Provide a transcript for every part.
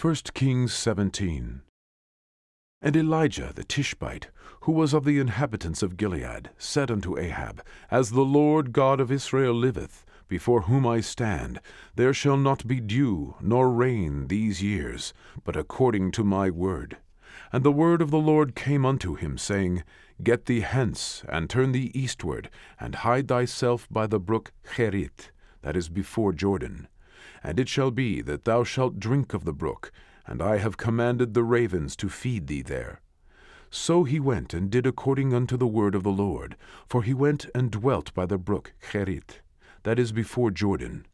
1 Kings 17. And Elijah the Tishbite, who was of the inhabitants of Gilead, said unto Ahab, As the Lord God of Israel liveth, before whom I stand, there shall not be dew nor rain these years, but according to my word. And the word of the Lord came unto him, saying, Get thee hence, and turn thee eastward, and hide thyself by the brook Cherit, that is before Jordan. And it shall be that thou shalt drink of the brook, and I have commanded the ravens to feed thee there. So he went and did according unto the word of the Lord, for he went and dwelt by the brook Cherit, that is before Jordan.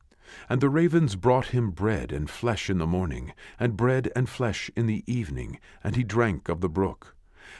And the ravens brought him bread and flesh in the morning, and bread and flesh in the evening, and he drank of the brook.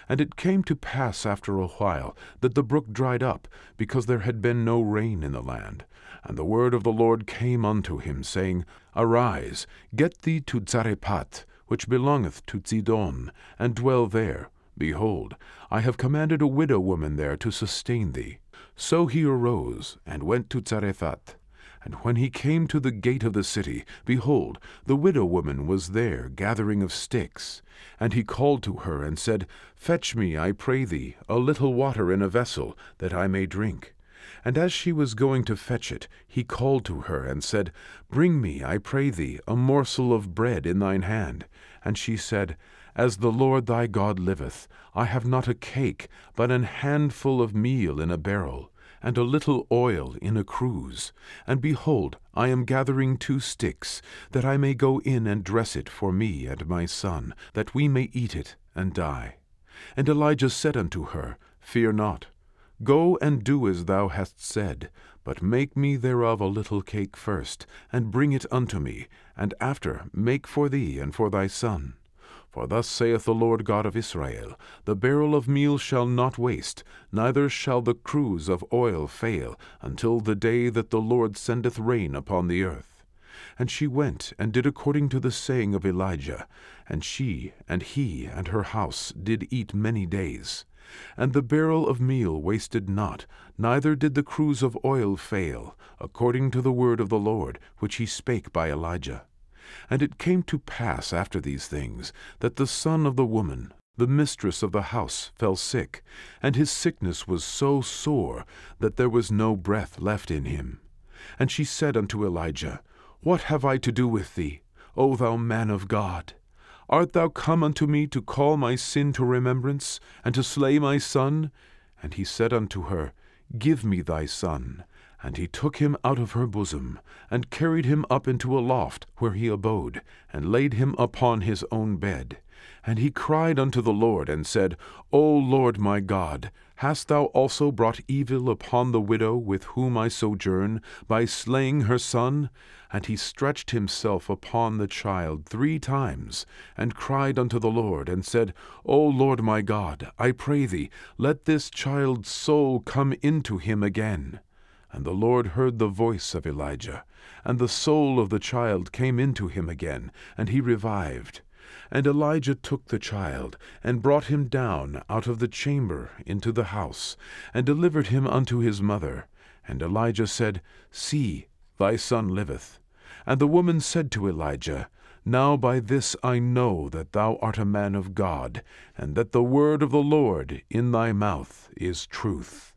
And it came to pass after a while that the brook dried up, because there had been no rain in the land. And the word of the Lord came unto him, saying, Arise, get thee to Zarephath, which belongeth to Zidon, and dwell there. Behold, I have commanded a widow woman there to sustain thee. So he arose, and went to Zarephath. And when he came to the gate of the city, behold, the widow woman was there gathering of sticks. And he called to her, and said, Fetch me, I pray thee, a little water in a vessel, that I may drink. And as she was going to fetch it, he called to her, and said, Bring me, I pray thee, a morsel of bread in thine hand. And she said, As the Lord thy God liveth, I have not a cake, but an handful of meal in a barrel, and a little oil in a cruse. And behold, I am gathering 2 sticks, that I may go in and dress it for me and my son, that we may eat it and die. And Elijah said unto her, Fear not. Go and do as thou hast said, but make me thereof a little cake first, and bring it unto me, and after make for thee and for thy son. For thus saith the Lord God of Israel, The barrel of meal shall not waste, neither shall the cruse of oil fail, until the day that the Lord sendeth rain upon the earth. And she went and did according to the saying of Elijah, and she and he and her house did eat many days. And the barrel of meal wasted not, neither did the cruse of oil fail, according to the word of the Lord, which he spake by Elijah. And it came to pass after these things, that the son of the woman, the mistress of the house, fell sick, and his sickness was so sore, that there was no breath left in him. And she said unto Elijah, What have I to do with thee, O thou man of God? Art thou come unto me to call my sin to remembrance, and to slay my son? And he said unto her, Give me thy son. And he took him out of her bosom, and carried him up into a loft where he abode, and laid him upon his own bed. And he cried unto the Lord, and said, O Lord my God, hast thou also brought evil upon the widow with whom I sojourn, by slaying her son? And he stretched himself upon the child 3 times, and cried unto the Lord, and said, O Lord my God, I pray thee, let this child's soul come into him again. And the Lord heard the voice of Elijah, and the soul of the child came into him again, and he revived. And Elijah took the child, and brought him down out of the chamber into the house, and delivered him unto his mother. And Elijah said, See, thy son liveth. And the woman said to Elijah, Now by this I know that thou art a man of God, and that the word of the Lord in thy mouth is truth.